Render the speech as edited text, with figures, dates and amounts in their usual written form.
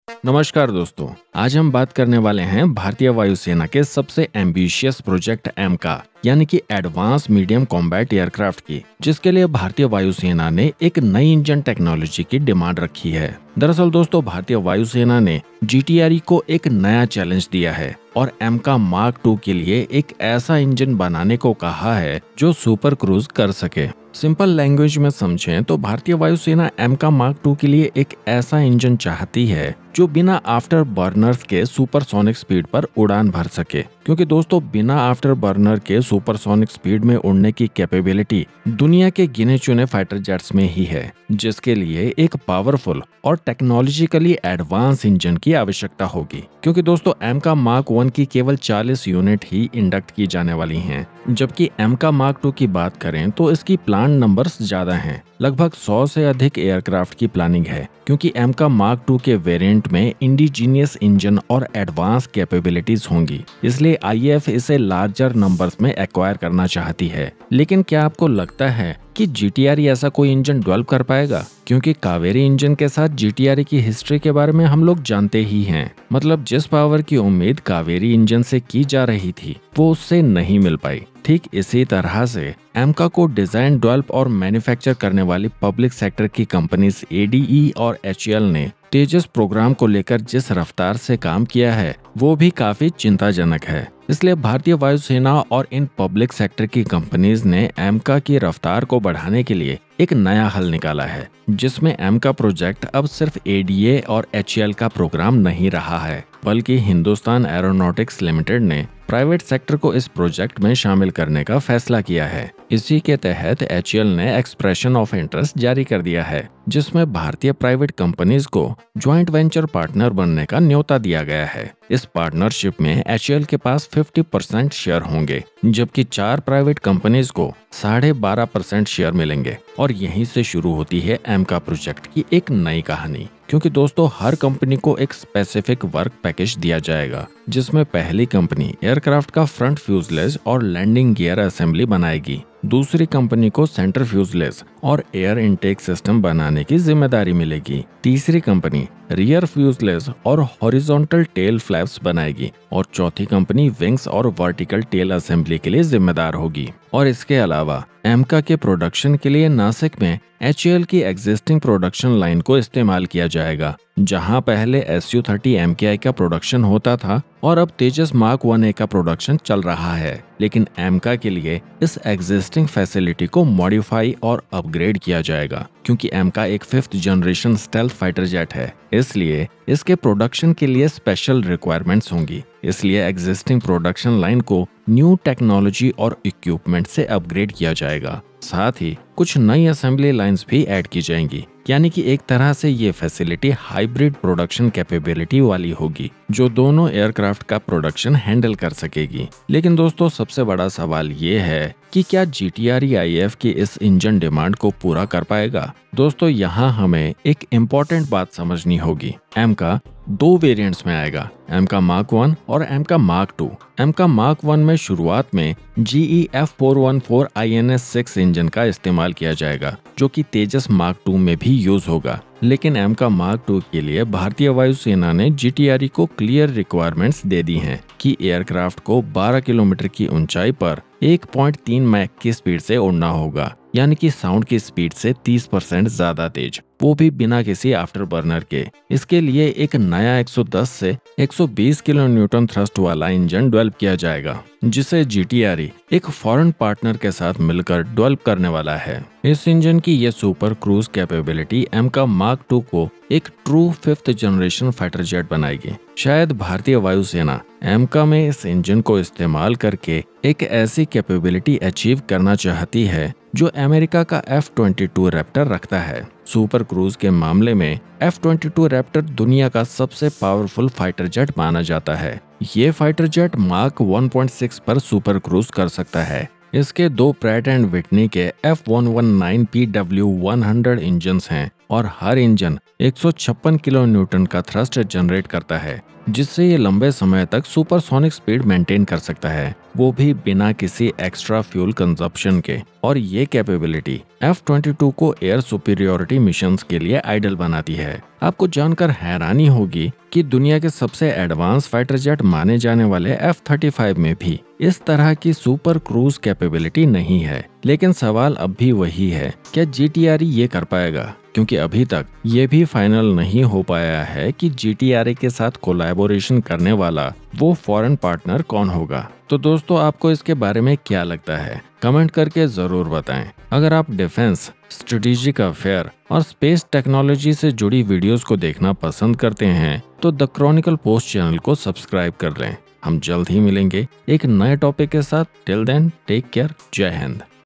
नमस्कार दोस्तों, आज हम बात करने वाले हैं भारतीय वायुसेना के सबसे एम्बिशियस प्रोजेक्ट एम का यानी कि एडवांस मीडियम कॉम्बैट एयरक्राफ्ट की, जिसके लिए भारतीय वायुसेना ने एक नई इंजन टेक्नोलॉजी की डिमांड रखी है। दरअसल दोस्तों, भारतीय वायुसेना ने GTRE को एक नया चैलेंज दिया है और एम का मार्क 2 के लिए एक ऐसा इंजन बनाने को कहा है जो सुपर क्रूज कर सके। सिंपल लैंग्वेज में समझें तो भारतीय वायुसेना एम का मार्क 2 के लिए एक ऐसा इंजन चाहती है जो बिना आफ्टर बर्नर्स के सुपरसोनिक स्पीड पर उड़ान भर सके, क्योंकि दोस्तों बिना आफ्टर बर्नर के सुपरसोनिक स्पीड में उड़ने की कैपेबिलिटी दुनिया के गिने चुने फाइटर जेट्स में ही है, जिसके लिए एक पावरफुल और टेक्नोलॉजिकली एडवांस इंजन की आवश्यकता होगी। क्योंकि दोस्तों एम का मार्क 1 की केवल 40 यूनिट ही इंडक्ट की जाने वाली हैं, जबकि एम का मार्क 2 की बात करें तो इसकी प्लान नंबर्स ज्यादा हैं। लगभग 100 से अधिक एयरक्राफ्ट की प्लानिंग है, क्योंकि एम का मार्क 2 के वेरिएंट में इंडिजीनियस इंजन और एडवांस कैपेबिलिटीज होंगी, इसलिए IAF इसे लार्जर नंबर्स में एक्वायर करना चाहती है। लेकिन क्या आपको लगता है कि GTRE ऐसा कोई इंजन डेवलप कर पाएगा? क्योंकि कावेरी इंजन के साथ GTRE की हिस्ट्री के बारे में हम लोग जानते ही हैं। मतलब जिस पावर की उम्मीद कावेरी इंजन से की जा रही थी वो उससे नहीं मिल पाई। ठीक इसी तरह से एमका को डिजाइन, डेवलप और मैन्युफैक्चर करने वाली पब्लिक सेक्टर की कंपनीज ADE और HAL ने तेजस प्रोग्राम को लेकर जिस रफ्तार से काम किया है वो भी काफी चिंताजनक है। इसलिए भारतीय वायुसेना और इन पब्लिक सेक्टर की कंपनीज ने एमका की रफ्तार को बढ़ाने के लिए एक नया हल निकाला है, जिसमें एमका प्रोजेक्ट अब सिर्फ ADA और HAL का प्रोग्राम नहीं रहा है, बल्कि हिंदुस्तान एरोनॉटिक्स लिमिटेड ने प्राइवेट सेक्टर को इस प्रोजेक्ट में शामिल करने का फैसला किया है। इसी के तहत HAL ने एक्सप्रेशन ऑफ इंटरेस्ट जारी कर दिया है, जिसमें भारतीय प्राइवेट कंपनीज को ज्वाइंट वेंचर पार्टनर बनने का न्योता दिया गया है। इस पार्टनरशिप में HAL के पास 50% शेयर होंगे, जबकि 4 प्राइवेट कंपनीज को 12.5% शेयर मिलेंगे। और यहीं से शुरू होती है एमका प्रोजेक्ट की एक नई कहानी, क्योंकि दोस्तों हर कंपनी को एक स्पेसिफिक वर्क पैकेज दिया जाएगा, जिसमें पहली कंपनी एयरक्राफ्ट का फ्रंट फ्यूजलेज और लैंडिंग गियर असेंबली बनाएगी, दूसरी कंपनी को सेंटर फ्यूजलेज और एयर इनटेक सिस्टम बनाने की जिम्मेदारी मिलेगी, तीसरी कंपनी रियर फ्यूजलेज और हॉरिजॉन्टल टेल फ्लैप्स बनाएगी और चौथी कंपनी विंग्स और वर्टिकल टेल असेंबली के लिए जिम्मेदार होगी। और इसके अलावा एमका के प्रोडक्शन के लिए नासिक में HAL की एग्जिस्टिंग प्रोडक्शन लाइन को इस्तेमाल किया जाएगा, जहां पहले Su-30 MKI का प्रोडक्शन होता था और अब तेजस मार्क 1A का प्रोडक्शन चल रहा है। लेकिन एमका के लिए इस एग्जिस्टिंग फैसिलिटी को मॉडिफाई और अपग्रेड किया जाएगा, क्योंकि एमका एक 5th generation stealth fighter jet है, इसलिए इसके प्रोडक्शन के लिए स्पेशल रिक्वायरमेंट्स होंगी। इसलिए एग्जिस्टिंग प्रोडक्शन लाइन को न्यू टेक्नोलॉजी और इक्विपमेंट से अपग्रेड किया जाएगा। साथ ही कुछ नई असेंबली लाइंस भी ऐड की जाएंगी, यानी कि एक तरह से ये फैसिलिटी हाइब्रिड प्रोडक्शन कैपेबिलिटी वाली होगी, जो दोनों एयरक्राफ्ट का प्रोडक्शन हैंडल कर सकेगी। लेकिन दोस्तों सबसे बड़ा सवाल ये है कि क्या GTRE IAF की इस इंजन डिमांड को पूरा कर पाएगा? दोस्तों यहाँ हमें एक इम्पोर्टेंट बात समझनी होगी। एमका 2 वेरिएंट्स में आएगा, एमका मार्क 1 और एमका मार्क 2। एमका मार्क 1 में शुरुआत में GE F414 INS-6 इंजन का इस्तेमाल किया जाएगा, जो कि तेजस मार्क 2 में भी यूज होगा। लेकिन एमका मार्क 2 के लिए भारतीय वायुसेना ने GTRE को क्लियर रिक्वायरमेंट्स दे दी हैं कि एयरक्राफ्ट को 12 किलोमीटर की ऊंचाई पर 1.3 मैक की स्पीड से उड़ना होगा, यानी कि साउंड की स्पीड से 30% ज्यादा तेज, वो भी बिना किसी आफ्टर बर्नर के। इसके लिए एक नया 110 से 120 किलो न्यूटन थ्रस्ट वाला इंजन डेवलप किया जाएगा, जिसे GTRE एक फॉरेन पार्टनर के साथ मिलकर डेवलप करने वाला है। इस इंजन की ये सुपर क्रूज कैपेबिलिटी एमका मार्क 2 को एक true 5th generation fighter jet बनाएगी। शायद भारतीय वायुसेना एमका में इस इंजन को इस्तेमाल करके एक ऐसी कैपेबिलिटी अचीव करना चाहती है जो अमेरिका का F-22 रैप्टर रखता है। सुपर क्रूज के मामले में F-22 रैप्टर दुनिया का सबसे पावरफुल फाइटर जेट माना जाता है। ये फाइटर जेट मार्क 1.6 पर सुपर क्रूज कर सकता है। इसके 2 प्रैट एंड विटनी के F119 PW100 इंजन्स हैं और हर इंजन 156 किलो न्यूटन का थ्रस्ट जनरेट करता है, जिससे ये लंबे समय तक सुपरसोनिक स्पीड मेंटेन कर सकता है, वो भी बिना किसी एक्स्ट्रा फ्यूल कंजप्शन के। और ये कैपेबिलिटी F-22 को एयर सुपीरियोरिटी मिशंस के लिए आइडल बनाती है। आपको जानकर हैरानी होगी कि दुनिया के सबसे एडवांस फाइटर जेट माने जाने वाले F-35 में भी इस तरह की सुपर क्रूज कैपेबिलिटी नहीं है। लेकिन सवाल अब भी वही है, क्या GTRE ये कर पाएगा? क्योंकि अभी तक ये भी फाइनल नहीं हो पाया है कि GTRE के साथ कोलैबोरेशन करने वाला वो फॉरेन पार्टनर कौन होगा। तो दोस्तों, आपको इसके बारे में क्या लगता है? कमेंट करके जरूर बताएं। अगर आप डिफेंस, स्ट्रेटेजिक अफेयर और स्पेस टेक्नोलॉजी से जुड़ी वीडियोस को देखना पसंद करते हैं तो द क्रॉनिकल पोस्ट चैनल को सब्सक्राइब कर लें। हम जल्द ही मिलेंगे एक नए टॉपिक के साथ। Till then, take care. जय हिंद।